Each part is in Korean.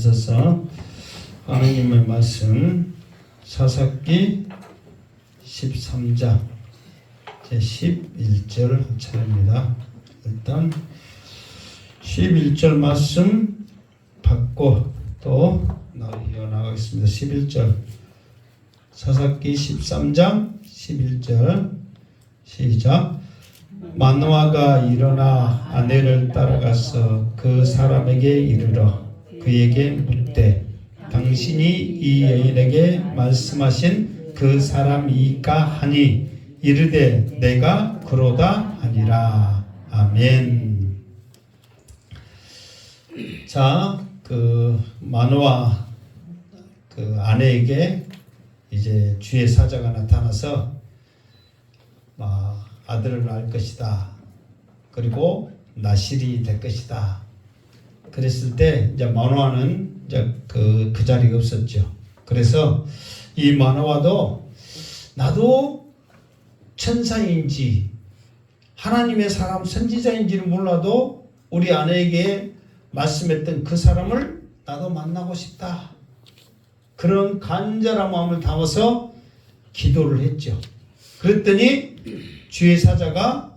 일어나셔서 하나님의 말씀 사사기 13장 제 11절 한 차례입니다. 일단 11절 말씀 받고 또 이어나가겠습니다. 11절 사사기 13장 11절 시작. 마노아가 일어나 아내를 따라가서 그 사람에게 이르러 그에게 묻되 당신이 이 여인에게 말씀하신 그 사람이까 하니 이르되 내가 그로다 하니라. 아멘. 자, 그 마노아 그 아내에게 이제 주의 사자가 나타나서 아들을 낳을 것이다. 그리고 나실이 될 것이다. 그랬을 때 이제 마노아는 이제 그 자리가 없었죠. 그래서 이 마노아도 나도 천사인지 하나님의 사람 선지자인지는 몰라도 우리 아내에게 말씀했던 그 사람을 나도 만나고 싶다. 그런 간절한 마음을 담아서 기도를 했죠. 그랬더니 주의 사자가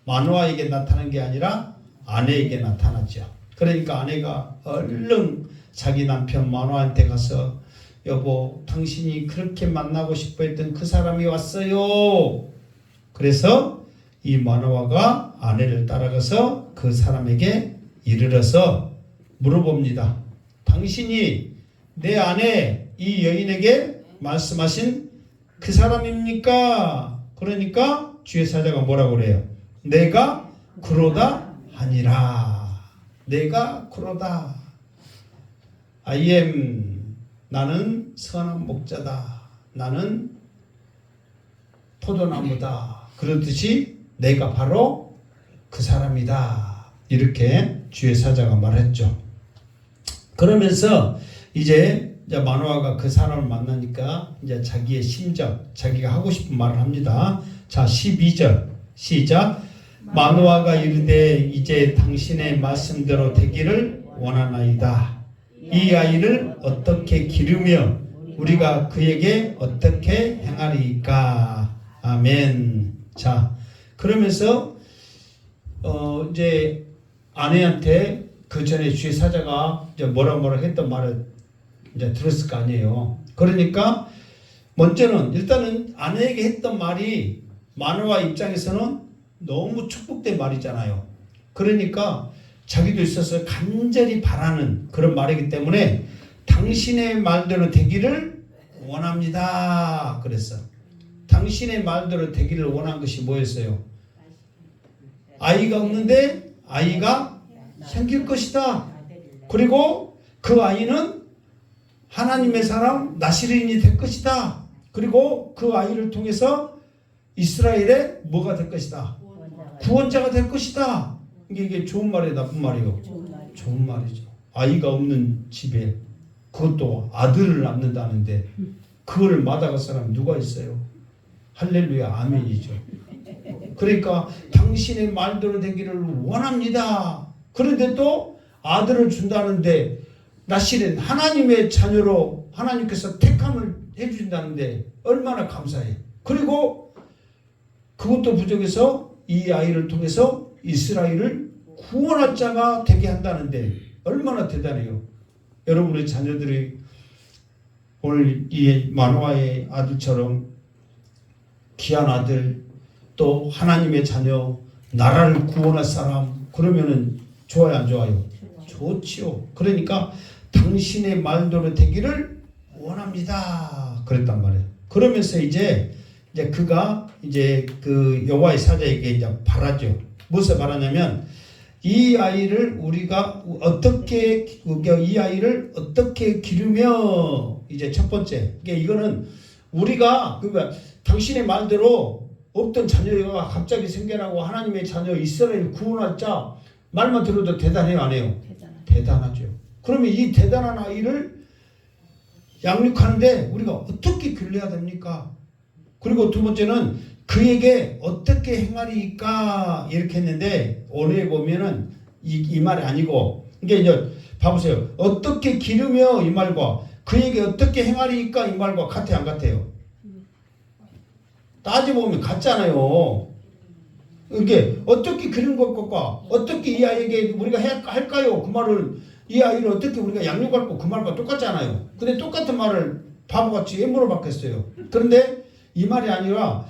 마노아에게 나타난 게 아니라 아내에게 나타났죠. 그러니까 아내가 얼른 자기 남편 마노아한테 가서 여보, 당신이 그렇게 만나고 싶어 했던 그 사람이 왔어요. 그래서 이 마노아가 아내를 따라가서 그 사람에게 이르러서 물어봅니다. 당신이 내 아내 이 여인에게 말씀하신 그 사람입니까? 그러니까 주의 사자가 뭐라고 그래요? 내가 그로다 하니라. 내가 그로다. I am, 나는 선한 목자다. 나는 포도나무다. 그렇듯이 내가 바로 그 사람이다. 이렇게 주의 사자가 말했죠. 그러면서 이제 마노아가 그 사람을 만나니까 이제 자기의 심정, 자기가 하고 싶은 말을 합니다. 자, 12절 시작. 마노아가 이르되 이제 당신의 말씀대로 되기를 원하나이다. 이 아이를 어떻게 기르며 우리가 그에게 어떻게 행하리까. 아멘. 자, 그러면서 이제 아내한테 그 전에 주의 사자가 이제 뭐라 했던 말을 이제 들었을 거 아니에요. 그러니까 먼저는 일단은 아내에게 했던 말이 마노아 입장에서는 너무 축복된 말이잖아요. 그러니까 자기도 있어서 간절히 바라는 그런 말이기 때문에 당신의 말대로 되기를 원합니다. 그랬어. 당신의 말대로 되기를 원한 것이 뭐였어요? 아이가 없는데 아이가 생길 것이다. 그리고 그 아이는 하나님의 사람 나실인이 될 것이다. 그리고 그 아이를 통해서 이스라엘의 뭐가 될 것이다? 구원자가 될 것이다. 이게 좋은 말이에요, 나쁜 말이에요? 좋은 말이죠. 아이가 없는 집에 그것도 아들을 낳는다는데 그거를 마다갈 사람이 누가 있어요? 할렐루야, 아멘이죠. 그러니까 당신의 말대로 되기를 원합니다. 그런데 또 아들을 준다는데 나실은 하나님의 자녀로 하나님께서 택함을 해주신다는데 얼마나 감사해. 그리고 그것도 부족해서 이 아이를 통해서 이스라엘을 구원할 자가 되게 한다는데 얼마나 대단해요. 여러분의 자녀들이 오늘 이 마노아의 아들처럼 귀한 아들, 또 하나님의 자녀, 나라를 구원할 사람, 그러면은 좋아요, 안 좋아요? 좋지요. 그러니까 당신의 말대로 되기를 원합니다. 그랬단 말이에요. 그러면서 이제 그가 이제 그 여호와의 사자에게 이제 바라죠. 무엇을 바라냐면 이 아이를 우리가 어떻게 이 아이를 어떻게 기르며 이제 첫 번째 이거는 우리가 그러니까 당신의 말대로 없던 자녀가 갑자기 생겨나고 하나님의 자녀 이스라엘 구원할 자 말만 들어도 대단해요, 안 해요? 대단하죠. 그러면 이 대단한 아이를 양육하는데 우리가 어떻게 길러야 됩니까? 그리고 두 번째는 그에게 어떻게 행하리까 이렇게 했는데 오늘 보면은 이 말이 아니고 이게 이제 봐보세요. 어떻게 기르며 이 말과 그에게 어떻게 행하리까 이 말과 같아요, 안 같아요? 따져보면 같잖아요. 이게 어떻게 기르는 것과 어떻게 이 아이에게 우리가 할까요? 그 말을 이 아이를 어떻게 우리가 양육할 거 그 말과 똑같잖아요. 근데 똑같은 말을 바보같이 왜 물어봤겠어요? 그런데 이 말이 아니라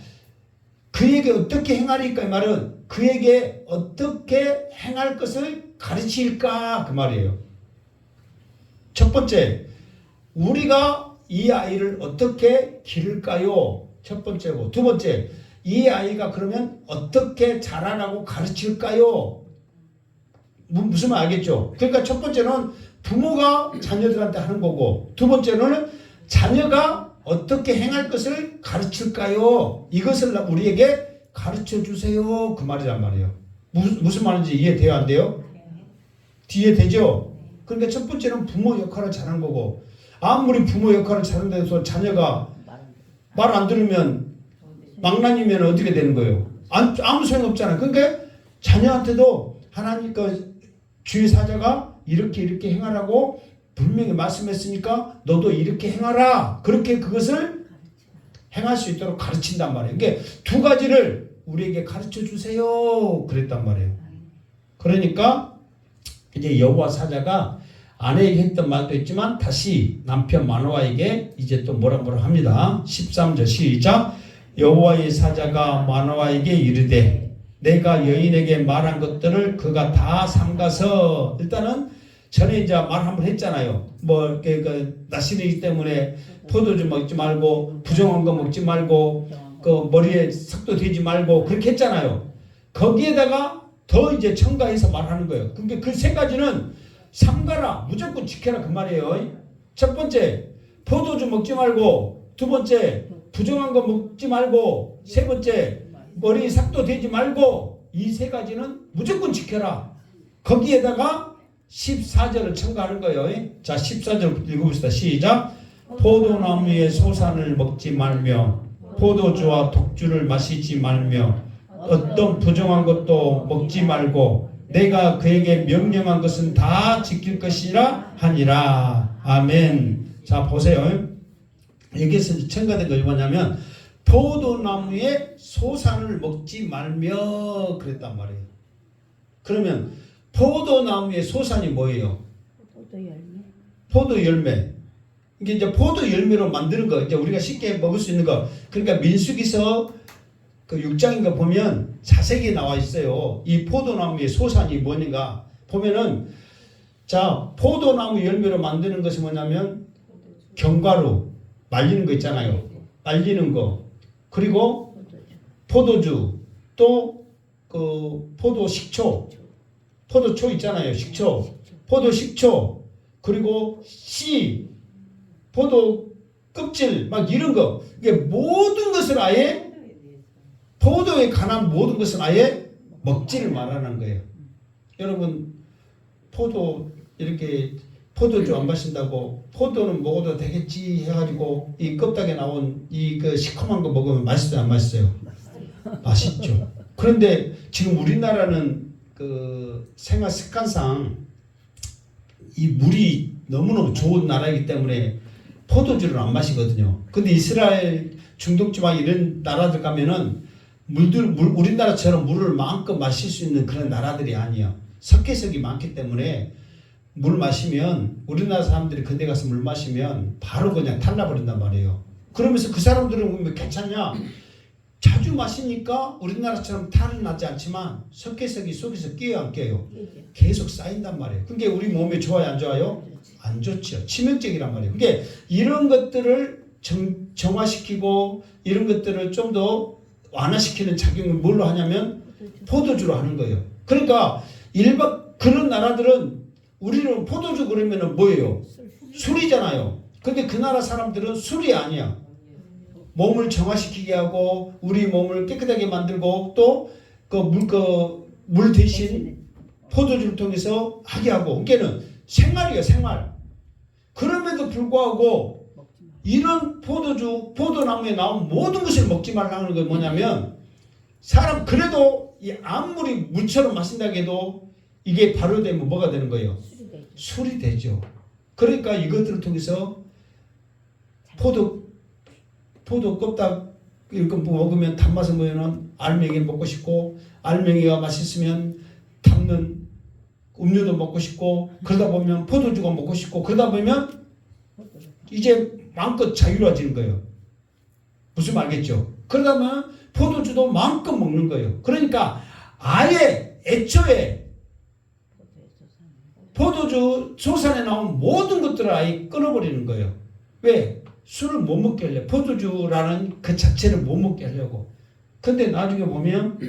그에게 어떻게 행하리까 이 말은 그에게 어떻게 행할 것을 가르칠까 그 말이에요. 첫 번째, 우리가 이 아이를 어떻게 기를까요? 첫 번째고, 두 번째, 이 아이가 그러면 어떻게 자라라고 가르칠까요? 무슨 말 알겠죠? 그러니까 첫 번째는 부모가 자녀들한테 하는 거고, 두 번째는 자녀가 어떻게 행할 것을 가르칠까요? 이것을 우리에게 가르쳐 주세요. 그 말이란 말이에요. 무슨 말인지 이해돼요? 안 돼요? 이해되죠? 그러니까 첫 번째는 부모 역할을 잘하는 거고, 아무리 부모 역할을 잘한다고 해서 자녀가 말 안 들으면 망나니면 어떻게 되는 거예요? 아무 소용 없잖아요. 그러니까 자녀한테도 하나님 주의 사자가 이렇게 행하라고 분명히 말씀했으니까 너도 이렇게 행하라. 그렇게 그것을 행할 수 있도록 가르친단 말이에요. 그러니까 두 가지를 우리에게 가르쳐 주세요. 그랬단 말이에요. 그러니까 이제 여호와 사자가 아내에게 했던 말도 있지만 다시 남편 마노아에게 이제 또 뭐라 합니다. 13절 시작. 여호와의 사자가 마노아에게 이르되 내가 여인에게 말한 것들을 그가 다 삼가서, 일단은 전에 이제 말 한번 했잖아요. 뭐 나시리기 때문에 포도주 먹지 말고 부정한 거 먹지 말고 그 머리에 석도 대지 말고 그렇게 했잖아요. 거기에다가 더 이제 첨가해서 말하는 거예요. 그러니까 그 세 가지는 삼가라, 무조건 지켜라 그 말이에요. 첫 번째, 포도주 먹지 말고, 두 번째, 부정한 거 먹지 말고, 세 번째, 머리에 삭도 대지 말고, 이 세 가지는 무조건 지켜라. 거기에다가 14절을 첨가하는 거예요. 자, 14절 읽어봅시다. 시작. 포도나무의 소산을 먹지 말며 포도주와 독주를 마시지 말며 어떤 부정한 것도 먹지 말고 내가 그에게 명령한 것은 다 지킬 것이라 하니라. 아멘. 자, 보세요. 여기서 첨가된 것이 뭐냐면 포도나무의 소산을 먹지 말며 그랬단 말이에요. 그러면 포도나무의 소산이 뭐예요? 포도 열매. 이게 이제 포도 열매로 만드는 거, 이제 우리가 쉽게 먹을 수 있는 거. 그러니까 민수기서 그 6장인가 보면 자세히 나와 있어요. 이 포도나무의 소산이 뭐는가 보면은, 자, 포도나무 열매로 만드는 것이 뭐냐면 견과류 말리는 거 있잖아요. 말리는 거, 그리고 포도주, 또 그 포도 식초, 포도초 있잖아요. 식초, 포도 식초, 그리고 씨, 포도 껍질, 막 이런 거. 이게 모든 것을 아예 포도에 관한 모든 것은 아예 먹지를 말하는 거예요. 여러분, 포도 이렇게 포도주 안 마신다고 포도는 먹어도 되겠지 해가지고 이 껍데기에 나온 이 그 시커먼 거 먹으면 맛있어요, 안 맛있어요? 맛있죠. 그런데 지금 우리나라는 그 생활 습관상 이 물이 너무너무 좋은 나라이기 때문에 포도주를 안 마시거든요. 근데 이스라엘, 중동지방 이런 나라들 가면은 우리나라처럼 물을 마음껏 마실 수 있는 그런 나라들이 아니에요. 석회석이 많기 때문에 물 마시면, 우리나라 사람들이 그데 가서 물 마시면 바로 그냥 탈나버린단 말이에요. 그러면서 그 사람들은 왜 괜찮냐? 자주 마시니까 우리나라처럼 탈은 나지 않지만 석회석이 속에서 끼어요, 안 끼어요? 계속 쌓인단 말이에요. 그게 우리 몸에 좋아요, 안 좋아요? 안 좋죠. 치명적이란 말이에요. 그게 이런 것들을 정화시키고 이런 것들을 좀 더 완화시키는 작용을 뭘로 하냐면 포도주로 하는 거예요. 그러니까 그런 나라들은, 우리는 포도주 그러면은 뭐예요? 술이잖아요. 근데 그 나라 사람들은 술이 아니야. 몸을 정화시키게 하고 우리 몸을 깨끗하게 만들고 또 물 대신 포도주를 통해서 하게 하고, 그러니까는 생활이에요, 생활. 그럼에도 불구하고 이런 포도나무에 나온 모든 것을 먹지 말라는 건 뭐냐면, 사람 그래도 아무리 물처럼 마신다고 해도 이게 발효되면 뭐가 되는 거예요? 술이 되죠. 그러니까 이것들을 통해서 포도 껍질 이렇게 먹으면 단맛을 보면 알맹이 먹고 싶고, 알맹이가 맛있으면 담는 음료도 먹고 싶고, 그러다 보면 포도주가 먹고 싶고, 그러다 보면 이제 마음껏 자유로워지는 거예요. 무슨 말 알겠죠? 그러다 보면 포도주도 마음껏 먹는 거예요. 그러니까 아예 애초에 포도주 소산에 나온 모든 것들을 아예 끊어버리는 거예요. 왜? 술을 못 먹게 하려고. 포도주라는 그 자체를 못 먹게 하려고. 근데 나중에 보면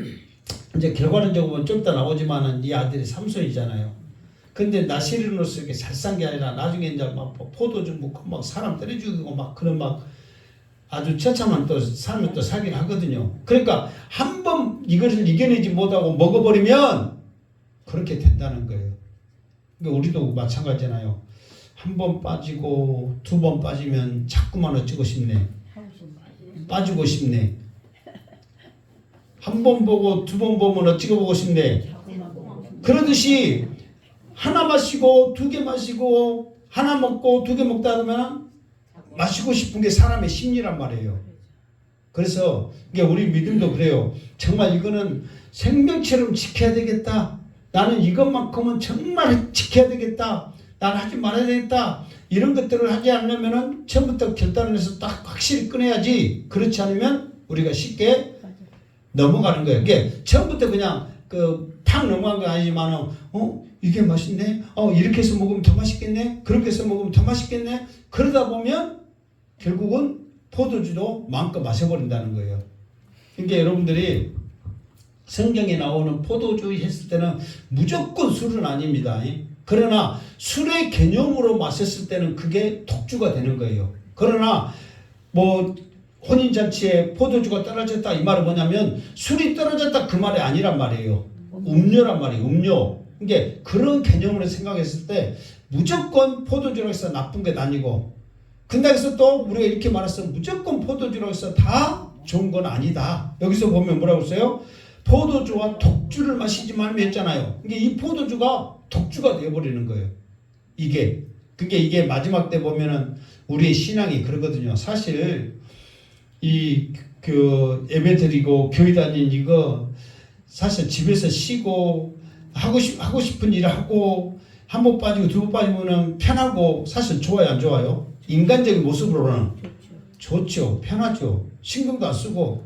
이제 결과론적으로 보면 좀 이따 나오지만은 이 아들이 삼손이잖아요. 근데 나시린으로서 이렇게 잘 산 게 아니라 나중에 이제 막 포도주 먹고 막 사람 때려 죽이고 막 그런 막 아주 처참한 또 삶을 또 살기를 하거든요. 그러니까 한번 이것을 이겨내지 못하고 먹어버리면 그렇게 된다는 거예요. 그러니까 우리도 마찬가지잖아요. 한 번 빠지고 두 번 빠지면 자꾸만 어찌고 싶네. 빠지고 싶네. 한 번 보고 두 번 보면 어찌고 보고 싶네. 그러듯이 하나 마시고 두 개 마시고 하나 먹고 두 개 먹다 보면 마시고 싶은 게 사람의 심리란 말이에요. 그래서 이게 우리 믿음도 그래요. 정말 이거는 생명처럼 지켜야 되겠다. 나는 이것만큼은 정말 지켜야 되겠다. 난 하지 말아야 되겠다. 이런 것들을 하지 않으면은 처음부터 결단을 해서 딱 확실히 끊어야지. 그렇지 않으면 우리가 쉽게 넘어가는 거예요. 이게 처음부터 그냥 탁 넘어간 건 아니지만 이게 맛있네. 이렇게 해서 먹으면 더 맛있겠네. 그렇게 해서 먹으면 더 맛있겠네. 그러다 보면 결국은 포도주도 마음껏 마셔버린다는 거예요. 그러니까 여러분들이 성경에 나오는 포도주 했을 때는 무조건 술은 아닙니다. 그러나 술의 개념으로 마셨을 때는 그게 독주가 되는 거예요. 그러나 뭐 혼인잔치에 포도주가 떨어졌다 이 말은 뭐냐면 술이 떨어졌다 그 말이 아니란 말이에요. 음료란 말이에요. 음료. 그러니까 그런 개념으로 생각했을 때 무조건 포도주로 해서 나쁜 게 아니고, 근데 여기서 또 우리가 이렇게 말했어. 무조건 포도주로 해서 다 좋은 건 아니다. 여기서 보면 뭐라고 했어요? 포도주와 독주를 마시지 말며 했잖아요. 그러니까 이 포도주가 독주가 되어버리는 거예요. 이게 마지막 때 보면은 우리의 신앙이 그러거든요. 사실 예배 드리고 교회 다니는 이거 사실 집에서 쉬고 하고 싶은 일을 하고 한 번 빠지고 두 번 빠지면은 편하고 사실 좋아요, 안 좋아요? 인간적인 모습으로는 좋죠. 편하죠. 신경도 안 쓰고.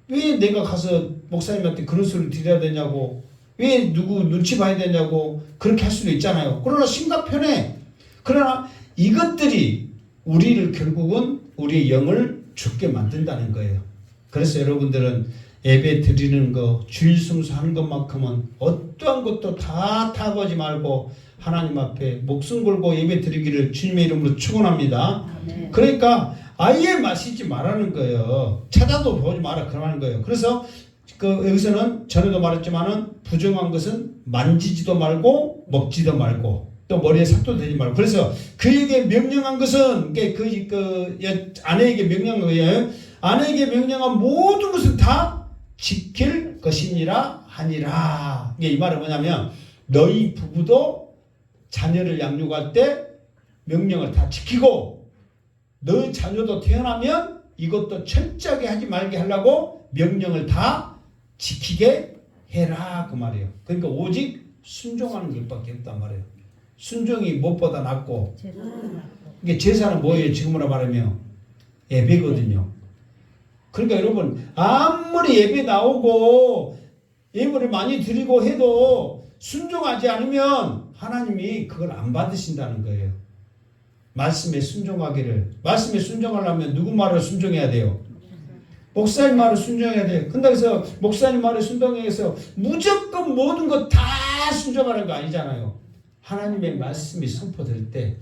왜 내가 가서 목사님한테 그런 소리 드려야 되냐고, 왜 누구 눈치 봐야 되냐고 그렇게 할 수도 있잖아요. 그러나 심각 편해. 그러나 이것들이 우리를 결국은 우리의 영을 죽게 만든다는 거예요. 그래서 여러분들은 예배 드리는 거, 주일 성수하는 것만큼은 어떠한 것도 다 타고하지 말고 하나님 앞에 목숨 걸고 예배 드리기를 주님의 이름으로 축원합니다. 그러니까 아예 마시지 말라는 거예요. 찾아도 보지 마라 그러는 거예요. 그래서 여기서는 전에도 말했지만은 부정한 것은 만지지도 말고 먹지도 말고 또 머리에 삭도 대지 말고. 그래서 그에게 명령한 것은 아내에게 명령한 거예요. 아내에게 명령한 모든 것은 다 지킬 것이니라 하니라. 이게 이 말은 뭐냐면 너희 부부도 자녀를 양육할 때 명령을 다 지키고, 너 자녀도 태어나면 이것도 철저하게 하지 말게 하려고 명령을 다 지키게 해라 그 말이에요. 그러니까 오직 순종하는 것밖에 없단 말이에요. 순종이 무엇보다 낫고, 이게 제사는 뭐예요? 지금으로 말하면 예배거든요. 그러니까 여러분 아무리 예배 나오고 예물을 많이 드리고 해도 순종하지 않으면 하나님이 그걸 안 받으신다는 거예요. 말씀에 순종하기를. 말씀에 순종하려면 누구 말을 순종해야 돼요? 목사님 말을 순종해야 돼요. 근데 그래서 목사님 말을 순종해서 무조건 모든 것 다 순종하는 거 아니잖아요. 하나님의 말씀이 선포될 때,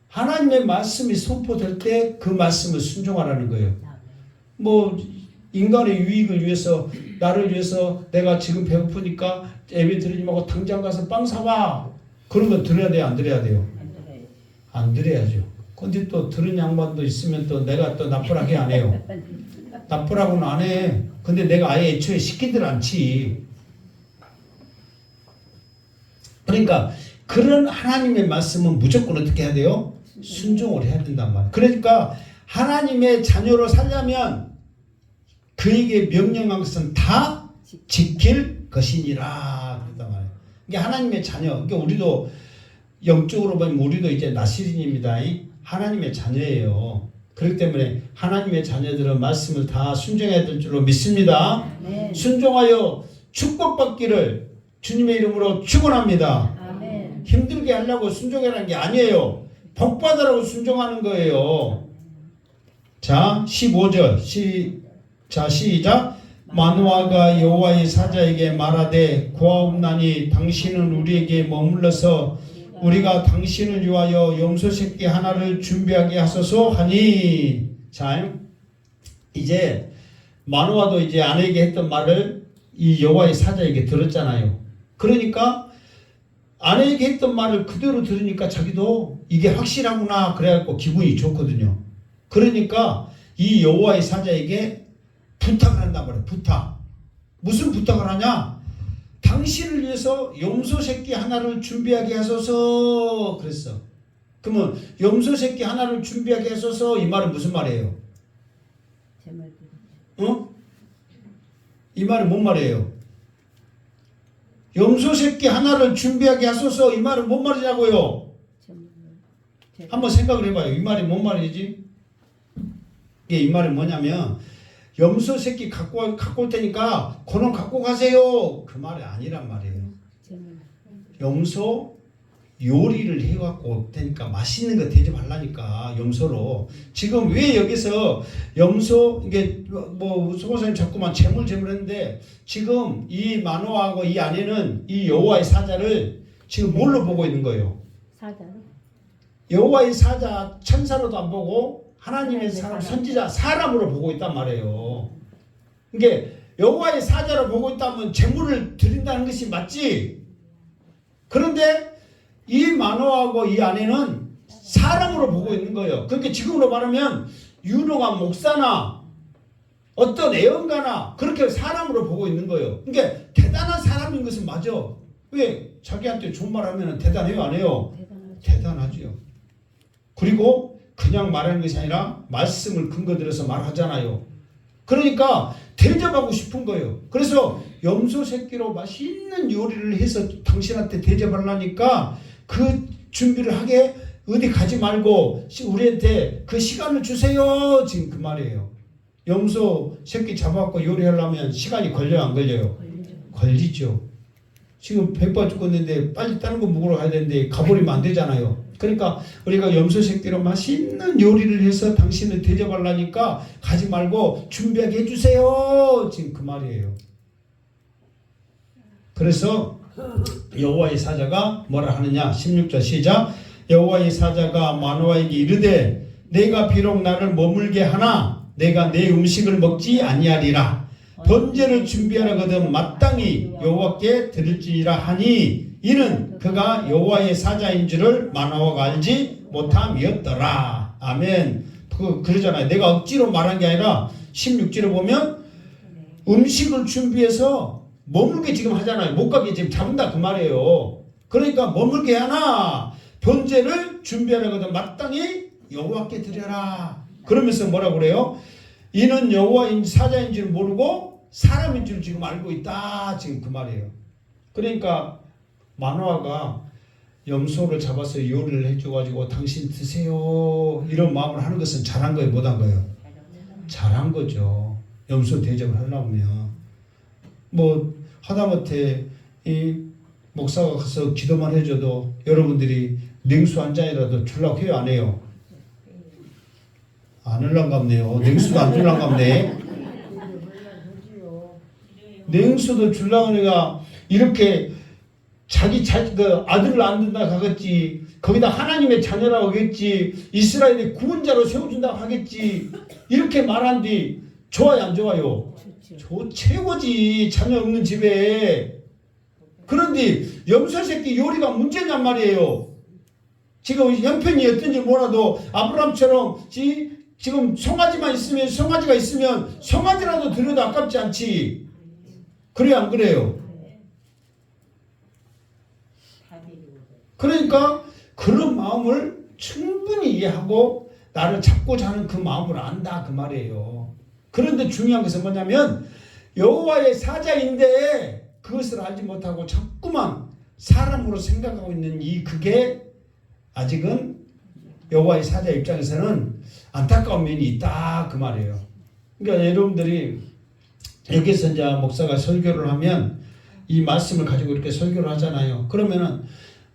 하나님의 말씀이 선포될 때 그 말씀을 순종하라는 거예요. 뭐 인간의 유익을 위해서, 나를 위해서 내가 지금 배고프니까 예배 드리지 말고 당장 가서 빵 사와. 그런 거 들어야 돼요? 안 들어야 돼요? 안 들어야죠. 근데 또 들은 양반도 있으면 또 내가 또 나쁘라게 안 해요. 나쁘라고는 안 해. 근데 내가 아예 애초에 시키들 않지. 그러니까 그런 하나님의 말씀은 무조건 어떻게 해야 돼요? 순종을 해야 된단 말이에요. 그러니까 하나님의 자녀로 살려면 그에게 명령한 것은 다 지킬 것이니라 그랬단 말이에요. 이게 하나님의 자녀. 그러니까 우리도 영적으로 보면 우리도 이제 나시린입니다. 하나님의 자녀예요. 그렇기 때문에 하나님의 자녀들은 말씀을 다 순종해야 될 줄로 믿습니다. 아멘. 순종하여 축복받기를 주님의 이름으로 축원합니다. 아멘. 힘들게 하려고 순종하라는 게 아니에요. 복받으라고 순종하는 거예요. 자, 15절 자, 시작. 마노아가 여호와의 사자에게 말하되 구하옵나니 당신은 우리에게 머물러서 우리가 당신을 위하여 염소 새끼 하나를 준비하게 하소서 하니. 자, 이제 마노아도 이제 아내에게 했던 말을 이 여호와의 사자에게 들었잖아요. 그러니까 아내에게 했던 말을 그대로 들으니까 자기도 이게 확실하구나 그래갖고 기분이 좋거든요. 그러니까 이 여호와의 사자에게 부탁을 한단 말이에요. 부탁. 무슨 부탁을 하냐? 당신을 위해서 염소 새끼 하나를 준비하게 하소서 그랬어. 그러면 염소 새끼 하나를 준비하게 하소서 이 말은 무슨 말이에요? 제 말대로. 어? 이 말은 뭔 말이에요? 염소 새끼 하나를 준비하게 하소서 이 말은 뭔 말이냐고요? 한번 생각을 해봐요. 이 말이 뭔 말이지? 이게 이 말은 뭐냐면 염소 새끼 갖고 올 테니까 그놈 갖고 가세요. 그 말이 아니란 말이에요. 염소 요리를 해갖고 올 테니까 맛있는 거 대접하려니까 염소로. 지금 왜 여기서 염소 이게 뭐 소고사님 자꾸만 재물했는데 지금 이 마노아하고 이 아내는 이 여호와의 사자를 지금 뭘로 보고 있는 거예요? 사자로? 여호와의 사자 천사로도 안 보고 하나님의 사람 선지자 사람으로 보고 있단 말이에요. 그러니까 여호와의 사자로 보고 있다면 제물을 드린다는 것이 맞지. 그런데 이 마노아하고 이 아내는 사람으로 보고 있는 거예요. 그러니까 지금으로 말하면 유능한 목사나 어떤 애언가나 그렇게 사람으로 보고 있는 거예요. 그러니까 대단한 사람인 것은 맞아. 왜? 자기한테 좋은 말 하면 대단해요 안 해요? 대단하죠. 그리고 그냥 말하는 것이 아니라 말씀을 근거 들어서 말하잖아요. 그러니까 대접하고 싶은 거예요. 그래서 염소 새끼로 맛있는 요리를 해서 당신한테 대접하려니까 그 준비를 하게 어디 가지 말고 우리한테 그 시간을 주세요. 지금 그 말이에요. 염소 새끼 잡아갖고 요리하려면 시간이 걸려요 안 걸려요? 걸리죠. 지금 배고파 죽겠는데 빨리 다른 거 먹으러 가야 되는데 가버리면 안 되잖아요. 그러니까 우리가 염소 새끼로 맛있는 요리를 해서 당신을 대접하려니까 가지 말고 준비하게 해주세요. 지금 그 말이에요. 그래서 여호와의 사자가 뭐라 하느냐? 16절 시작. 여호와의 사자가 마노아에게 이르되 내가 비록 나를 머물게 하나 내가 내 음식을 먹지 아니하리라. 번제를 준비하려거든 마땅히 여호와께 드릴지니라 하니 이는 그가 여호와의 사자인 줄을 마노아가 알지 못함이었더라. 아멘. 그러잖아요. 내가 억지로 말한 게 아니라 16절에 보면 음식을 준비해서 머물게 지금 하잖아요. 못 가게 지금 잡는다 그 말이에요. 그러니까 머물게 하나 번제를 준비하려거든 마땅히 여호와께 드려라. 그러면서 뭐라고 그래요? 이는 여호와인 사자인 줄 모르고 사람인 줄 지금 알고 있다. 지금 그 말이에요. 그러니까 마노아가 염소를 잡아서 요리를 해줘가지고 당신 드세요 이런 마음을 하는 것은 잘한 거예요 못한 거예요? 잘한 거죠. 염소 대접을 하려면 뭐 하다못해 이 목사가 가서 기도만 해줘도 여러분들이 냉수 한 잔이라도 주려고 해요 안 해요? 안 흘랑갑네요. 냉수도 안 줄랑갑네. 냉수도 줄라고 내가 이렇게 자기 그 아들을 안 둔다 하겠지. 거기다 하나님의 자녀라고 하겠지. 이스라엘의 구원자로 세워준다고 하겠지. 이렇게 말한 뒤 좋아요 안 좋아요? 최고지. 자녀 없는 집에. 그런데 염소 새끼 요리가 문제냔 말이에요. 지금 형편이 어떤지 몰라도 아브라함처럼 지금 송아지만 있으면 송아지가 있으면 송아지라도 들여도 아깝지 않지. 그래요 안 그래요? 그러니까 그런 마음을 충분히 이해하고 나를 잡고자 하는 그 마음을 안다 그 말이에요. 그런데 중요한 것은 뭐냐면 여호와의 사자인데 그것을 알지 못하고 자꾸만 사람으로 생각하고 있는 그게 아직은 여호와의 사자 입장에서는 안타까운 면이 있다 그 말이에요. 그러니까 여러분들이 여기서 이제 목사가 설교를 하면 이 말씀을 가지고 이렇게 설교를 하잖아요. 그러면은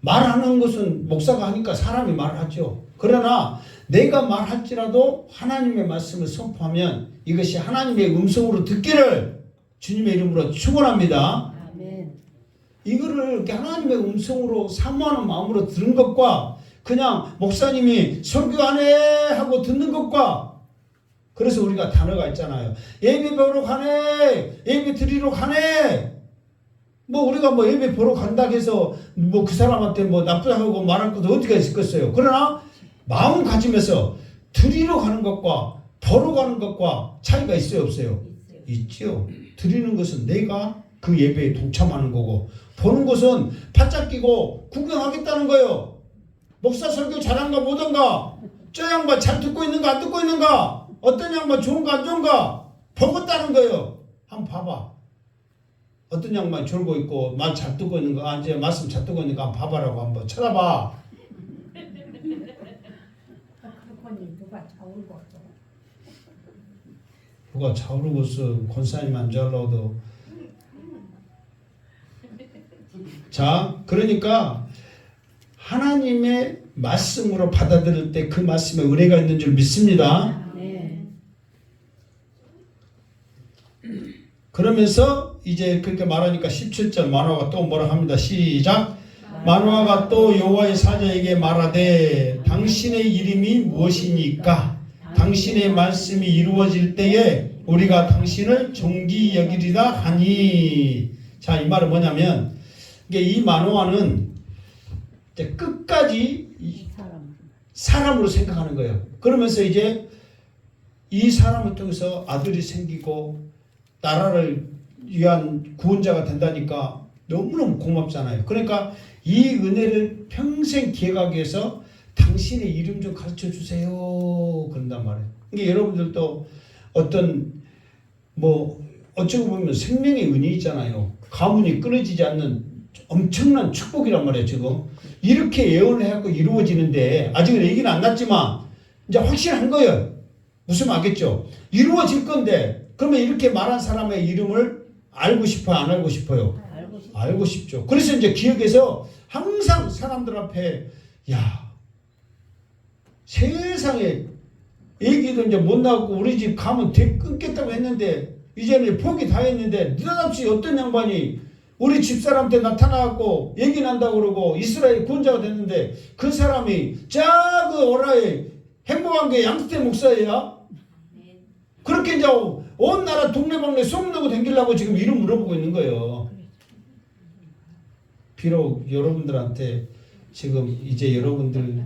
말하는 것은 목사가 하니까 사람이 말하죠. 그러나 내가 말할지라도 하나님의 말씀을 선포하면 이것이 하나님의 음성으로 듣기를 주님의 이름으로 축원합니다. 아멘. 이거를 이렇게 하나님의 음성으로 사모하는 마음으로 들은 것과 그냥 목사님이 설교하네 하고 듣는 것과 그래서 우리가 단어가 있잖아요. 예배 보러 가네, 예배 드리러 가네. 뭐 우리가 뭐 예배 보러 간다 해서 뭐 그 사람한테 뭐 나쁘다고 말할 것도 어디가 있겠어요. 그러나 마음 가지면서 드리러 가는 것과 보러 가는 것과 차이가 있어요, 없어요? 있죠. 드리는 것은 내가 그 예배에 동참하는 거고 보는 것은 팔짱 끼고 구경하겠다는 거예요. 목사 설교 잘한가 못한가, 저 양반 잘 듣고 있는가 안 듣고 있는가, 어떤 양반 좋은가 안 좋은가 보겠다는 거예요. 한번 봐봐. 어떤 양반이 졸고 있고 말 잘 듣고 있는가, 이제 말씀 잘 듣고 있는가 한번 봐봐라고 한번 쳐다봐. 누가 자오르고 있어. 권사님만 줄 알아도. 자, 그러니까 하나님의 말씀으로 받아들일 때 그 말씀에 은혜가 있는 줄 믿습니다. 네. 그러면서 이제 그렇게 말하니까 17절 만화가 또 뭐라 합니다. 시작. 만화가 또 여호와의 사자에게 말하되 당신의 이름이 무엇이니까 당신의 말씀이 이루어질 때에 우리가 당신을 존귀 여기리라 하니. 자, 이 말은 뭐냐면 이 만화는 이제 끝까지 사람으로 생각하는 거예요. 그러면서 이제 이 사람을 통해서 아들이 생기고 나라를 위한 구원자가 된다니까 너무너무 고맙잖아요. 그러니까 이 은혜를 평생 기억하기 위해서 당신의 이름 좀 가르쳐 주세요. 그런단 말이에요. 이게 여러분들도 어떤 뭐 어쩌고 보면 생명의 은혜 있잖아요. 가문이 끊어지지 않는 엄청난 축복이란 말이에요. 지금 이렇게 예언을 해갖고 이루어지는데 아직은 얘기는 안 났지만 이제 확실한 거예요. 무슨 알겠죠? 이루어질 건데 그러면 이렇게 말한 사람의 이름을 알고 싶어요? 안 알고 싶어요? 알고 싶죠. 그래서 이제 기억해서 항상 사람들 앞에 야 세상에 얘기도 이제 못 나오고 우리 집 가면 끊겠다고 했는데 이제는 포기 다 했는데 느닷없이 어떤 양반이 우리 집사람한테 나타나갖고 얘기 난다고 그러고 이스라엘 구원자가 됐는데 그 사람이 그 오라에 행복한 게 양수태 목사예요. 그렇게 이제 온 나라 동네방네 소문내고 댕기려고 지금 이름 물어보고 있는 거예요. 비록 여러분들한테 지금 이제 여러분들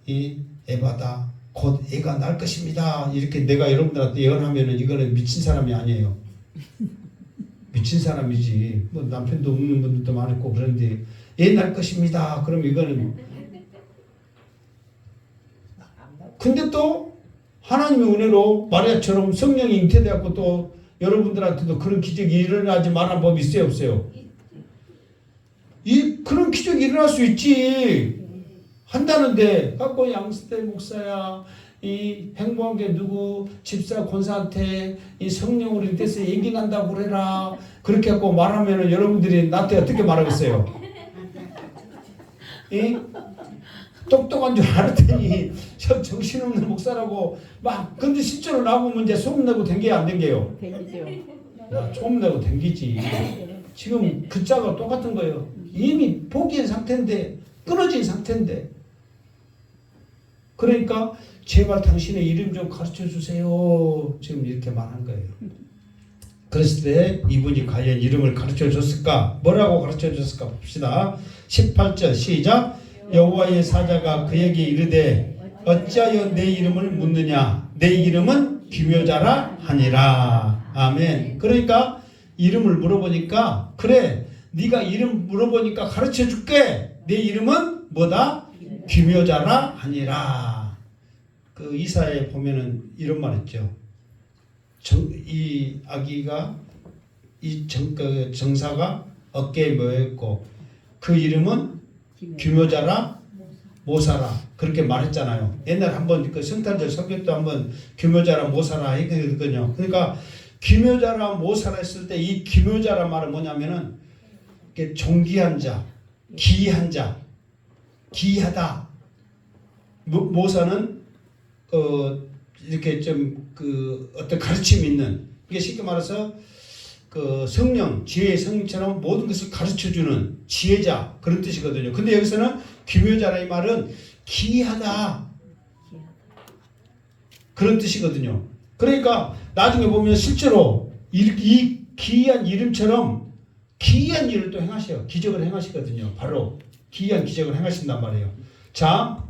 이 에바다 곧 애가 날 것입니다. 이렇게 내가 여러분들한테 예언하면은 이거는 미친 사람이 아니에요. 미친 사람이지. 뭐 남편도 없는 분들도 많고 그런데 애 날 것입니다. 그럼 이거는 근데 또 하나님의 은혜로 마리아처럼 성령이 잉태되었고 또 여러분들한테도 그런 기적이 일어나지 말한 법이 있어요, 없어요? 그런 기적이 일어날 수 있지. 한다는데 갖고 양수태 목사야 이 행복한 게 누구 집사 권사한테 이 성령으로 잉태해서 얘기 난다고 그래라. 그렇게 하고 말하면은 여러분들이 나한테 어떻게 말하겠어요? 이 똑똑한 줄 알았더니 저 정신없는 목사라고 막 근데 실제로 나보면 이제 소문내고 댕겨야 안 댕겨요? 소문내고 댕기지. 지금 글자가 똑같은 거예요. 이미 포기한 상태인데 끊어진 상태인데 그러니까 제발 당신의 이름 좀 가르쳐 주세요. 지금 이렇게 말한 거예요. 그랬을 때 이분이 과연 이름을 가르쳐 줬을까? 뭐라고 가르쳐 줬을까 봅시다. 18절 시작. 여호와의 사자가 그에게 이르되 어찌하여 내 이름을 묻느냐? 내 이름은 기묘자라 하니라. 아멘. 그러니까 이름을 물어보니까 그래 네가 이름 물어보니까 가르쳐 줄게. 내 이름은 뭐다? 기묘자라 하니라. 그 이사에 보면은 이런 말 있죠. 이 아기가 그 정사가 어깨에 모였고 그 이름은 규묘자라 모사라 그렇게 말했잖아요. 옛날 한번 그 성탄절 설교 때 한번 규묘자라 모사라 했거든요. 그러니까 규묘자라 모사라 했을 때 이 규묘자라 말은 뭐냐면은 존귀한 자, 기이한 자, 기이하다. 모사는 이렇게 좀 그 어떤 가르침이 있는, 이게 쉽게 말해서 그 성령, 지혜의 성령처럼 모든 것을 가르쳐주는 지혜자 그런 뜻이거든요. 근데 여기서는 기묘자라 이 말은 기이하다 그런 뜻이거든요. 그러니까 나중에 보면 실제로 이 기이한 이름처럼 기이한 일을 또 행하셔요. 기적을 행하시거든요. 바로 기이한 기적을 행하신단 말이에요. 자,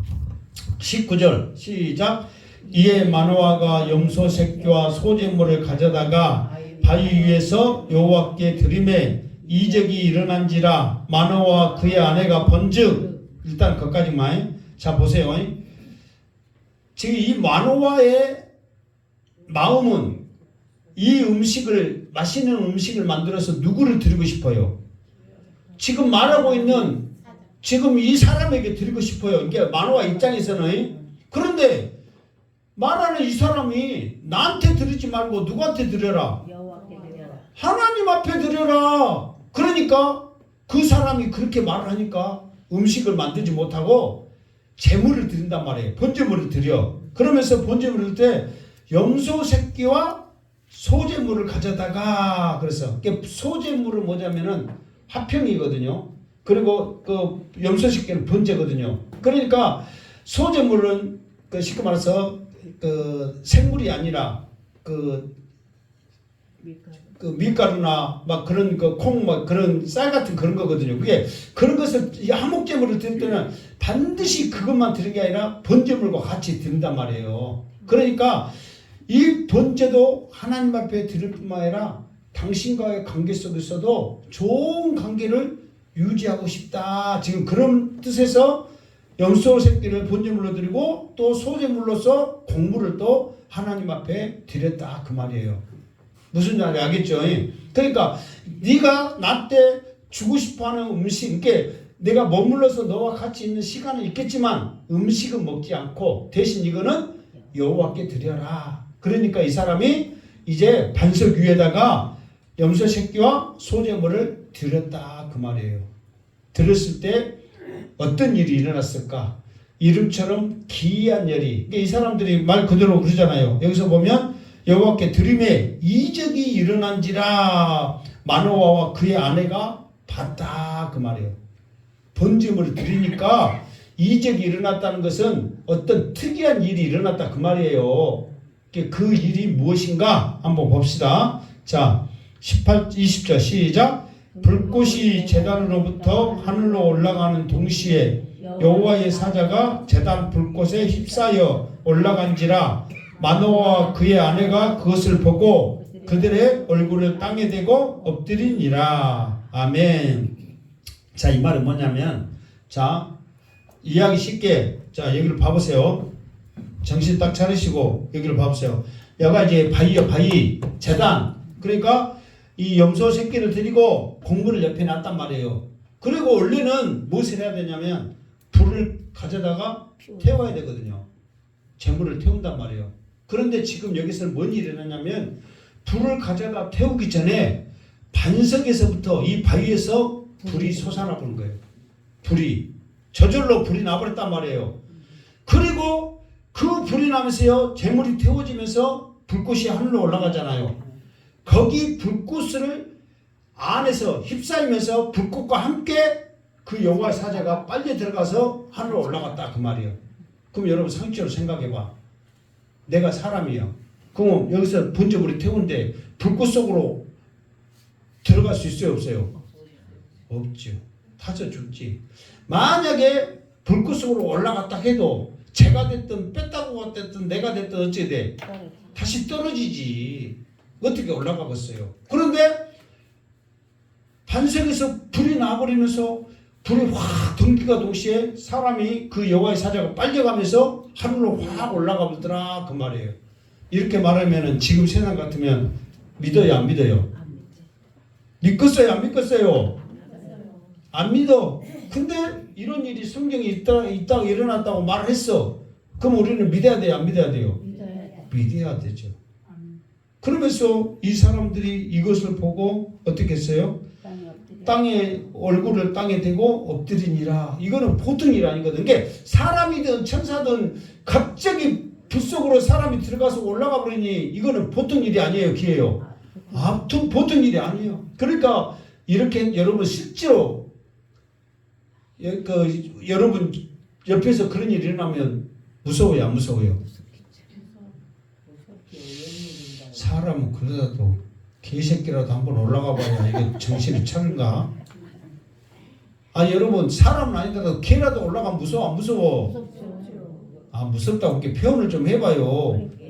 19절 시작. 이에 마노아가 염소 새끼와 소재물을 가져다가 바위 위에서 여호와께 드리매 이적이 일어난지라. 마노아와 그의 아내가 번즉, 일단 거기까지만. 자 보세요. 지금 이 마노아의 마음은 이 음식을, 맛있는 음식을 만들어서 누구를 드리고 싶어요? 지금 말하고 있는 지금 이 사람에게 드리고 싶어요. 이게 마노아 입장에서는. 그런데 말하는 이 사람이 나한테 드리지 말고 누구한테 드려라? 여호와께 드려라. 하나님 앞에 드려라. 그러니까 그 사람이 그렇게 말을 하니까 음식을 만들지 못하고 제물을 드린단 말이에요. 번제물을 드려. 그러면서 번제물을 들 때 염소 새끼와 소제물을 가져다가, 그래서 소제물은 뭐냐면은 화평이거든요. 그리고 그 염소 새끼는 번제거든요. 그러니까 소제물은 그 쉽게 말해서 그 생물이 아니라 그 밀가루나 막 그런 그 콩 막 그런 쌀 같은 그런 거거든요. 그게 그런 것을 이 화목제물을 드릴 때는 반드시 그것만 드리는 게 아니라 번제물과 같이 드린단 말이에요. 그러니까 이 번제도 하나님 앞에 드릴 뿐만 아니라 당신과의 관계 속에서도 좋은 관계를 유지하고 싶다. 지금 그런 뜻에서 염소 새끼를 번제물로 드리고 또 소제물로서 곡물을 또 하나님 앞에 드렸다 그 말이에요. 무슨 말인지 알겠죠? 그러니까 네가 나 때 주고 싶어하는 음식, 이게 내가 머물러서 너와 같이 있는 시간은 있겠지만 음식은 먹지 않고 대신 이거는 여호와께 드려라. 그러니까 이 사람이 이제 반석 위에다가 염소 새끼와 소제물을 드렸다 그 말이에요. 드렸을 때 어떤 일이 일어났을까? 이름처럼 기이한 일이. 이 사람들이 말 그대로 그러잖아요. 여기서 보면 여호와께 드림에 이적이 일어난지라. 마노아와 그의 아내가 봤다 그 말이에요. 번제물을 드리니까 이적이 일어났다는 것은 어떤 특이한 일이 일어났다 그 말이에요. 그 일이 무엇인가 한번 봅시다. 자, 20절 시작. 불꽃이 제단으로부터 하늘로 올라가는 동시에 여호와의 사자가 제단 불꽃에 휩싸여 올라간지라. 마노아와 그의 아내가 그것을 보고 그들의 얼굴을 땅에 대고 엎드리니라. 아멘. 자, 이 말은 뭐냐면, 자, 이해하기 쉽게, 자, 여기를 봐보세요. 정신 딱 차리시고 여기를 봐보세요. 여기가 이제 바위요, 바위, 제단. 그러니까 이 염소 새끼를 드리고 곡물을 옆에 놨단 말이에요. 그리고 원래는 무엇을 해야 되냐면 불을 가져다가 태워야 되거든요. 재물을 태운단 말이에요. 그런데 지금 여기서는 뭔 일이 일어나냐면 불을 가져다 태우기 전에 반석에서부터 이 바위에서 불이 솟아나 보는 거예요. 불이 저절로 불이 나버렸단 말이에요. 그리고 그 불이 나면서요, 재물이 태워지면서 불꽃이 하늘로 올라가잖아요. 거기 불꽃을 안에서 휩싸이면서 불꽃과 함께 그 여호와의 사자가 빨리 들어가서 하늘로 올라갔다 그 말이에요. 그럼 여러분 상식적으로 생각해봐. 내가 사람이야. 그럼 여기서 번제물이 태우는데 불꽃 속으로 들어갈 수 있어요, 없어요? 없죠. 타져 죽지. 만약에 불꽃 속으로 올라갔다 해도 제가 됐든 뺐다고 됐든 내가 됐든 어찌 돼? 다시 떨어지지. 어떻게 올라가겠어요? 그런데 반석에서 불이 나버리면서 불이 확 등기가 동시에 사람이 그 여호와의 사자가 빨려가면서 하늘로 확 올라가 버리더라 그 말이에요. 이렇게 말하면은 지금 세상 같으면 믿어요 안 믿어요? 안 믿지. 믿겠어요 안 믿겠어요? 안 믿어. 근데 이런 일이 성경에 있다가 일어났다고 말을 했어. 그럼 우리는 믿어야 돼요 안 믿어야 돼요? 믿어야 돼. 믿어야 되죠. 그러면서 이 사람들이 이것을 보고 어떻게 했어요? 땅에 엎드려. 땅에 얼굴을 땅에 대고 엎드리니라. 이거는 보통 일 아니거든. 이게 사람이든 천사든 갑자기 불 속으로 사람이 들어가서 올라가 버리니 이거는 보통 일이 아니에요. 기회요. 보통 일이 아니에요. 그러니까 이렇게 여러분 실제로 여러분 옆에서 그런 일이 일어나면 무서워요 안 무서워요? 사람은 그러다도 개새끼라도 한번 올라가 봐야 이게 정신이 차는가? 아니 여러분 사람은 아니더라도 개라도 올라가면 무서워 안 무서워? 무섭죠. 아 무섭다고 이렇게 표현을 좀 해봐요.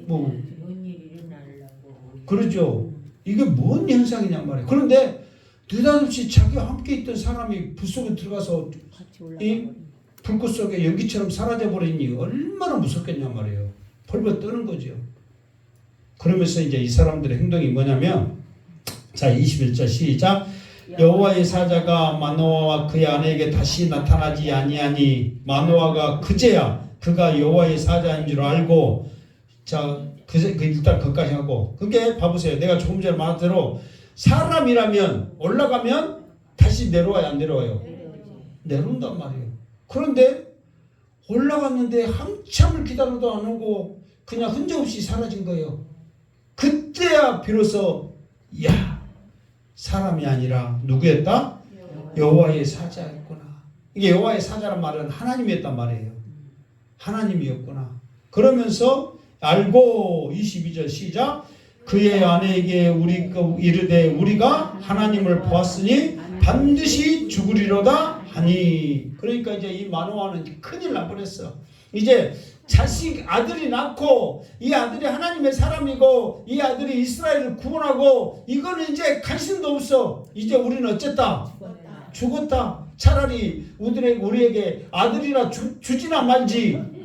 뭐 뭔 일이 일어나려고. 그러죠. 이게 뭔 현상이냔 말이에요. 그런데 느닷없이 자기와 함께 있던 사람이 불 속에 들어가서 같이 올라가. 이 불꽃 속에 연기처럼 사라져 버리니 얼마나 무섭겠냔 말이에요. 벌벌 떠는 거죠. 그러면서 이제 이 사람들의 행동이 뭐냐면 자 21절 시작. 여호와의 사자가 마노아와 그의 아내에게 다시 나타나지 아니하니 마노아가 그제야 그가 여호와의 사자인 줄 알고 자 일단 거기까지 하고 그게 봐보세요. 내가 조금 전에 말한 대로 사람이라면 올라가면 다시 내려와요 안 내려와요? 내려온단 말이에요. 그런데 올라갔는데 한참을 기다려도 안 오고 그냥 흔적없이 사라진 거예요. 그때야 비로소 야 사람이 아니라 누구였다? 여호와의 사자였구나. 이게 여호와의 사자란 말은 하나님이었단 말이에요. 하나님이었구나. 그러면서 알고 22절 시작. 그의 아내에게 이르되 우리가 하나님을 보았으니 반드시 죽으리로다 하니. 그러니까 이제 이 마노아는 큰일 나버렸어. 이제 자식 아들이 낳고 이 아들이 하나님의 사람이고 이 아들이 이스라엘을 구원하고 이거는 이제 관심도 없어. 이제 우리는 어쨌다? 죽었다. 차라리 우리에게 아들이라 주지나 말지.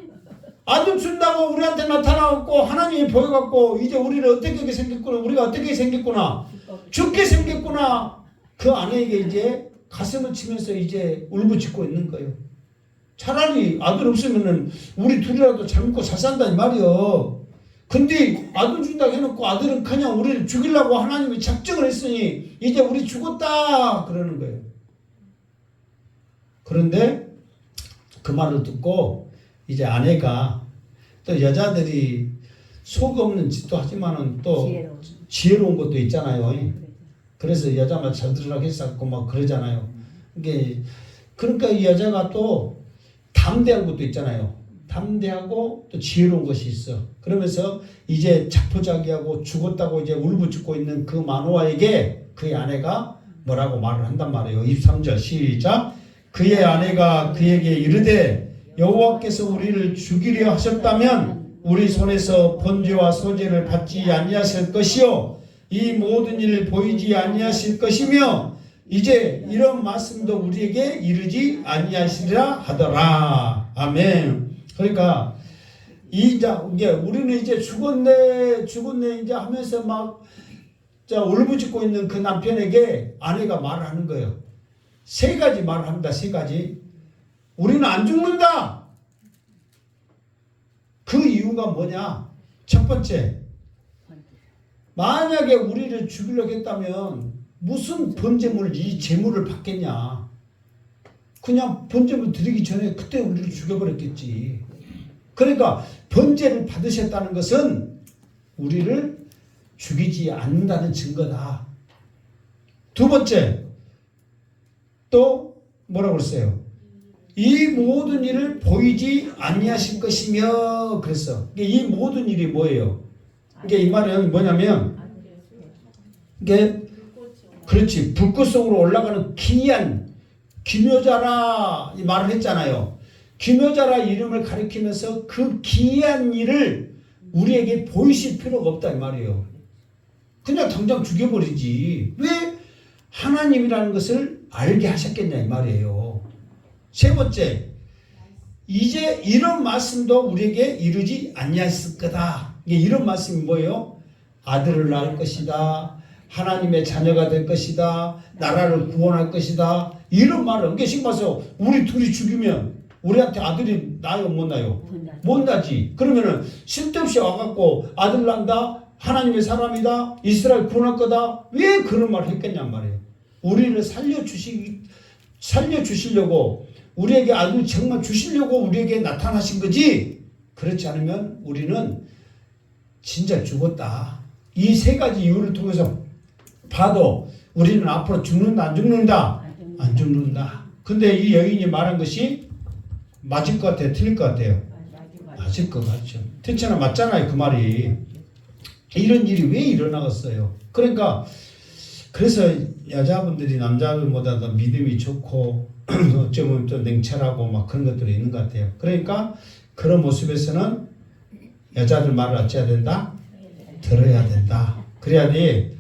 아들 준다고 우리한테 나타나고 하나님이 보여갖고 이제 우리를 어떻게 생겼구나. 우리가 어떻게 생겼구나. 죽게 생겼구나. 그 아내에게 이제 가슴을 치면서 이제 울부짖고 있는 거예요. 차라리 아들 없으면은 우리 둘이라도 잘 먹고 잘 산다 이 말이요. 근데 아들 준다고 해놓고 아들은 그냥 우리를 죽이려고 하나님이 작정을 했으니 이제 우리 죽었다 그러는 거예요. 그런데 그 말을 듣고 이제 아내가 또 여자들이 속 없는 짓도 하지만은 또 지혜로운 것도 있잖아요. 그래서 여자 말 잘 들으라고 했었고 막 그러잖아요. 그러니까 이 여자가 또 담대한 것도 있잖아요. 담대하고 또 지혜로운 것이 있어. 그러면서 이제 자포자기하고 죽었다고 이제 울부짖고 있는 그 마노아에게 그의 아내가 뭐라고 말을 한단 말이에요. 23절 시작. 그의 아내가 그에게 이르되 여호와께서 우리를 죽이려 하셨다면 우리 손에서 번제와 소제를 받지 아니하실 것이요 이 모든 일을 보이지 아니하실 것이며 이제 이런 말씀도 우리에게 이르지 아니하시리라 하더라. 아멘. 그러니까 이제 우리는 이제 죽었네 이제 하면서 막 울부짖고 있는 그 남편에게 아내가 말을 하는 거예요. 세 가지 말을 합니다. 세 가지. 우리는 안 죽는다. 그 이유가 뭐냐? 첫 번째, 만약에 우리를 죽이려고 했다면 무슨 번제물 이 제물을 받겠냐. 그냥 번제물 드리기 전에 그때 우리를 죽여버렸겠지. 그러니까 번제를 받으셨다는 것은 우리를 죽이지 않는다는 증거다. 두 번째, 또 뭐라고 그랬어요? 이 모든 일을 보이지 아니하실 것이며 그랬어. 이 모든 일이 뭐예요? 이게 이 말은 뭐냐면 이게 그렇지 불꽃 속으로 올라가는 기이한 기묘자라 이 말을 했잖아요. 기묘자라 이름을 가리키면서 그 기이한 일을 우리에게 보이실 필요가 없다 이 말이에요. 그냥 당장 죽여버리지. 왜? 하나님이라는 것을 알게 하셨겠냐 이 말이에요. 세 번째, 이제 이런 말씀도 우리에게 이르지 아니하였을 거다. 이런 말씀이 뭐예요? 아들을 낳을 것이다. 하나님의 자녀가 될 것이다. 나라를 구원할 것이다. 이런 말을. 그러니까 지금 봐서 우리 둘이 죽이면 우리한테 아들이 나요 못 나요? 못 나지. 그러면은 쓸데없이 와갖고 아들 난다. 하나님의 사람이다. 이스라엘 구원할 거다. 왜 그런 말을 했겠냔 말이에요. 우리를 살려주시려고 우리에게 아들 정말 주시려고 우리에게 나타나신 거지. 그렇지 않으면 우리는 진짜 죽었다. 이 세 가지 이유를 통해서 봐도 우리는 앞으로 죽는다 안 죽는다? 안 죽는다. 근데 이 여인이 말한 것이 맞을 것 같아요? 틀릴 것 같아요? 맞을 것 같죠. 태천아 맞잖아요 그 말이. 이런 일이 왜 일어나겠어요? 그러니까 그래서 여자분들이 남자분보다 더 믿음이 좋고 어쩌면 또 냉철하고 막 그런 것들이 있는 것 같아요. 그러니까 그런 모습에서는 여자들 말을 어찌해야 된다? 들어야 된다. 그래야지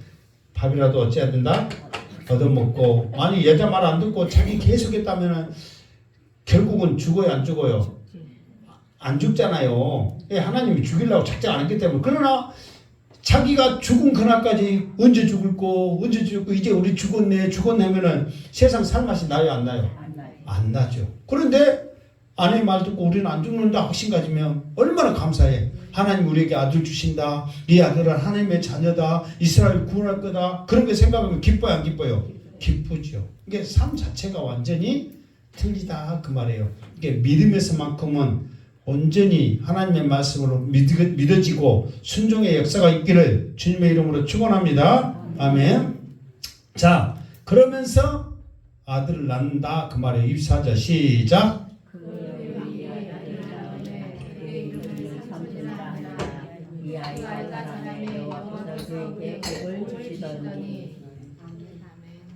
밥이라도 어찌해야 된다? 얻어먹고. 아니 여자 말 안 듣고 자기 계속했다면은 결국은 죽어요 안 죽어요? 안 죽잖아요. 하나님이 죽이려고 작정 안 했기 때문에. 그러나 자기가 죽은 그날까지 언제 죽을고 언제 죽고 이제 우리 죽었네 하면은 세상 살맛이 나요 안 나요? 안 나죠. 그런데 아내의 말 듣고 우리는 안 죽는다 확신 가지면 얼마나 감사해. 하나님 우리에게 아들 주신다. 이 아들은 하나님의 자녀다. 이스라엘 구원할 거다. 그런 게 생각하면 기뻐요 안 기뻐요? 기쁘죠. 이게 삶 자체가 완전히 틀리다 그 말이에요. 이게 믿음에서만큼은 온전히 하나님의 말씀으로 믿어지고 순종의 역사가 있기를 주님의 이름으로 축원합니다. 아멘. 자, 그러면서 아들을 낳는다 그 말이에요. 24절 시작.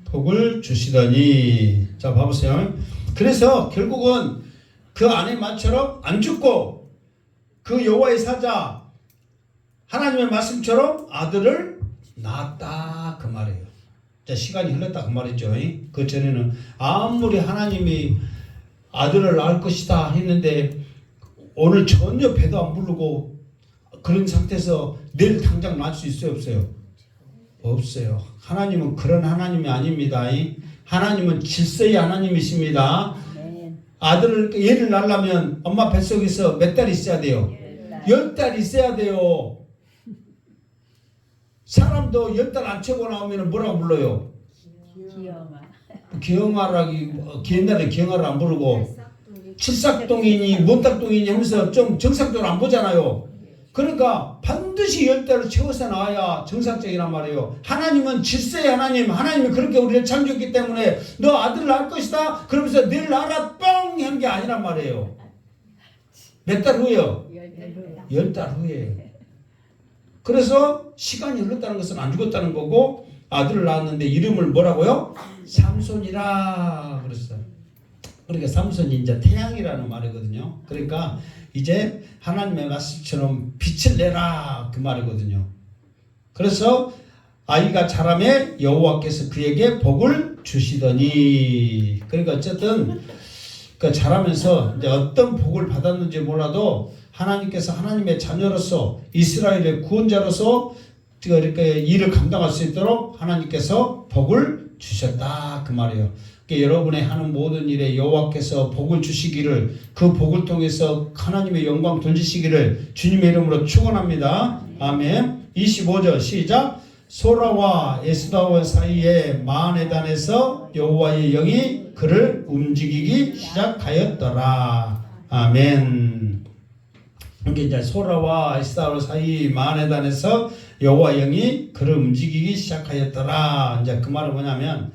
복을 주시더니. 자 봐보세요. 그래서 결국은 그 아내 말처럼 안 죽고 그 여호와의 사자 하나님의 말씀처럼 아들을 낳았다 그 말이에요. 자 시간이 흘렀다 그 말이죠. 그 전에는 아무리 하나님이 아들을 낳을 것이다 했는데 오늘 전혀 배도 안 부르고 그런 상태에서 내일 당장 낳을 수 있어요 없어요? 없어요. 하나님은 그런 하나님이 아닙니다. 하나님은 질서의 하나님이십니다. 아들을 얘를 낳으려면 엄마 뱃속에서 몇 달 있어야 돼요? 10달 있어야 돼요. 사람도 10달 안 채고 나오면 뭐라고 불러요? 기영아라기 옛날에 기영아를 안 부르고 칠삭동이니 못닥동이니 하면서 좀 정상적으로 안 보잖아요. 그러니까 반드시 10달을 채워서 나와야 정상적이란 말이에요. 하나님은 질서의 하나님, 하나님이 그렇게 우리를 창조했기 때문에 너 아들 낳을 것이다 그러면서 내일 낳아라 뻥 하는 게 아니란 말이에요. 몇 달 후에요? 10달 후에. 그래서 시간이 흘렀다는 것은 안 죽었다는 거고 아들을 낳았는데 이름을 뭐라고요? 삼손이라 그랬어요. 그러니까 삼손이 이제 태양이라는 말이거든요. 그러니까 이제 하나님의 말씀처럼 빛을 내라 그 말이거든요. 그래서 아이가 자라매 여호와께서 그에게 복을 주시더니. 그러니까 어쨌든 그 자라면서 이제 어떤 복을 받았는지 몰라도 하나님께서 하나님의 자녀로서 이스라엘의 구원자로서 이렇게 일을 감당할 수 있도록 하나님께서 복을 주셨다 그 말이에요. 그러니까 여러분의 하는 모든 일에 여호와께서 복을 주시기를 그 복을 통해서 하나님의 영광 돌리시기를 주님의 이름으로 축원합니다. 아멘. 25절 시작. 소라와 에스다온 사이에 마하네단에서 여호와의 영이 그를 움직이기 시작하였더라. 아멘. 그러니까 이제 소라와 에스다온 사이 마하네단에서 여호와 영이 그를 움직이기 시작하였더라. 이제 그 말은 뭐냐면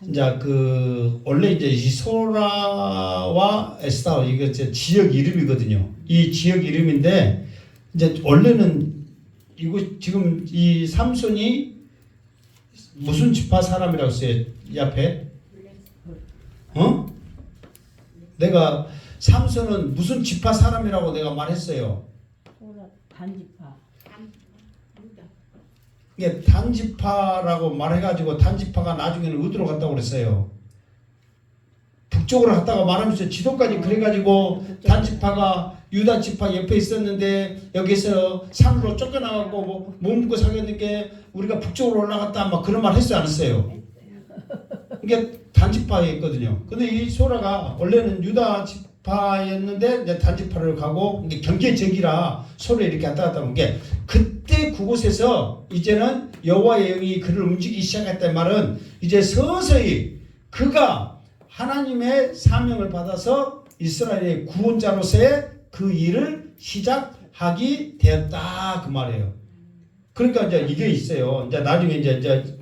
이제 그 원래 이제 이 소라와 에스다오 이거 이제 지역 이름이거든요. 이 지역 이름인데 이제 원래는 이거 지금 이 삼손이 무슨 지파 사람이라고 써요? 이 앞에? 내가 삼손은 무슨 지파 사람이라고 내가 말했어요. 단지파. 이게 단지파라고 말해가지고 단지파가 나중에는 어디로 갔다고 그랬어요? 북쪽으로 갔다가 말하면서 지도까지 그래가지고 단지파가 유다 지파 옆에 있었는데 여기서 산으로 쫓겨나가고 뭐 몸고 사귀었는게 우리가 북쪽으로 올라갔다 막 그런 말 했어요 안 했어요? 이게 단지파에 있거든요. 근데 이 소라가 원래는 유다 지파였는데 이제 단지파를 가고 이게 경계적이라 서로 이렇게 왔다 갔다 하는 게 그때 그곳에서 이제는 여호와의 영이 그를 움직이기 시작했다는 말은 이제 서서히 그가 하나님의 사명을 받아서 이스라엘의 구원자로서의 그 일을 시작하게 되었다 그 말이에요. 그러니까 이제 이게 있어요. 이제 나중에 이제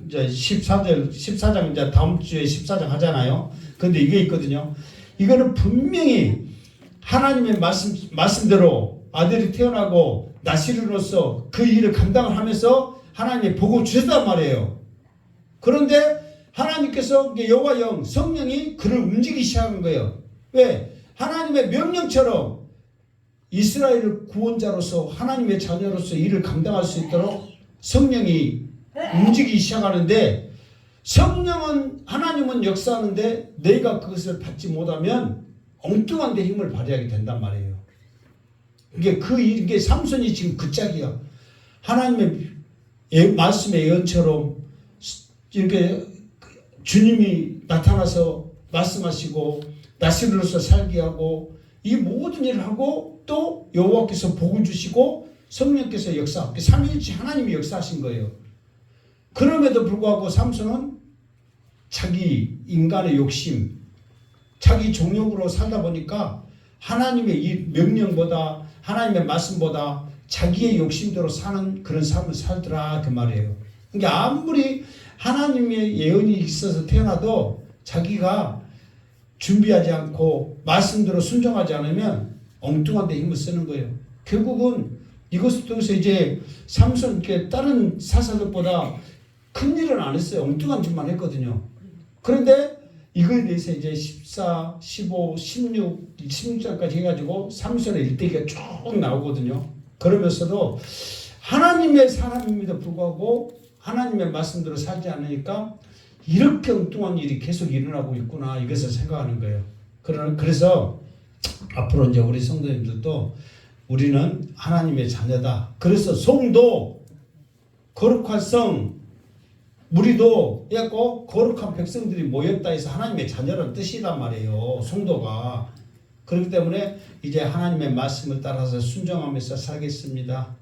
14장 이제 다음 주에 14장 하잖아요. 근데 이게 있거든요. 이거는 분명히 하나님의 말씀대로 아들이 태어나고 나시르로서 그 일을 감당을 하면서 하나님이 보고 주셨단 말이에요. 그런데 하나님께서 여호와 영 성령이 그를 움직이기 시작한 거예요. 왜? 하나님의 명령처럼 이스라엘을 구원자로서 하나님의 자녀로서 일을 감당할 수 있도록 성령이 움직이기 시작하는데 성령은 하나님은 역사하는데 내가 그것을 받지 못하면 엉뚱한 데 힘을 발휘하게 된단 말이에요. 이게 삼손이 지금 그 짝이야. 하나님의 말씀의 예언처럼 이렇게 주님이 나타나서 말씀하시고 나시르로서 살게 하고 이 모든 일을 하고 또 여호와께서 복을 주시고 성령께서 역사, 삼위일체 하나님이 역사하신 거예요. 그럼에도 불구하고 삼손은 자기 인간의 욕심, 자기 종욕으로 살다 보니까 하나님의 이 명령보다 하나님의 말씀보다 자기의 욕심대로 사는 그런 삶을 살더라 그 말이에요. 그러니까 아무리 하나님의 예언이 있어서 태어나도 자기가 준비하지 않고 말씀대로 순종하지 않으면 엉뚱한 데 힘을 쓰는 거예요. 결국은 이것을 통해서 이제 삼손 다른 사사들보다 큰 일은 안 했어요. 엉뚱한 짓만 했거든요. 그런데 이거에 대해서 이제 14, 15, 16, 16장까지 해가지고 삼손의 일대기가 쭉 나오거든요. 그러면서도 하나님의 사람임에도 불구하고 하나님의 말씀대로 살지 않으니까 이렇게 엉뚱한 일이 계속 일어나고 있구나 이것을 생각하는 거예요. 그래서 앞으로 이제 우리 성도님들도 우리는 하나님의 자녀다. 그래서 성도, 거룩한 성, 무리도 해갖고 거룩한 백성들이 모였다 해서 하나님의 자녀라는 뜻이란 말이에요. 성도가. 그렇기 때문에 이제 하나님의 말씀을 따라서 순종하면서 살겠습니다.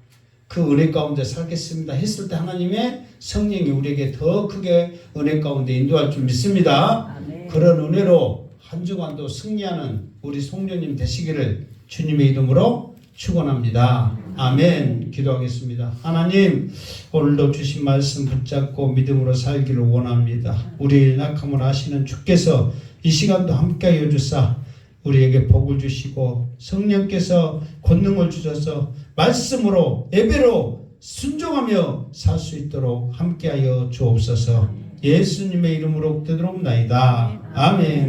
그 은혜 가운데 살겠습니다 했을 때 하나님의 성령이 우리에게 더 크게 은혜 가운데 인도할 줄 믿습니다. 아멘. 그런 은혜로 한 주간도 승리하는 우리 성도님 되시기를 주님의 이름으로 축원합니다. 아멘. 기도하겠습니다. 하나님, 오늘도 주신 말씀 붙잡고 믿음으로 살기를 원합니다. 우리의 낙함을 아시는 주께서 이 시간도 함께하여 주사 우리에게 복을 주시고 성령께서 권능을 주셔서 말씀으로 예배로 순종하며 살 수 있도록 함께하여 주옵소서. 예수님의 이름으로 기도드립니다. 아멘.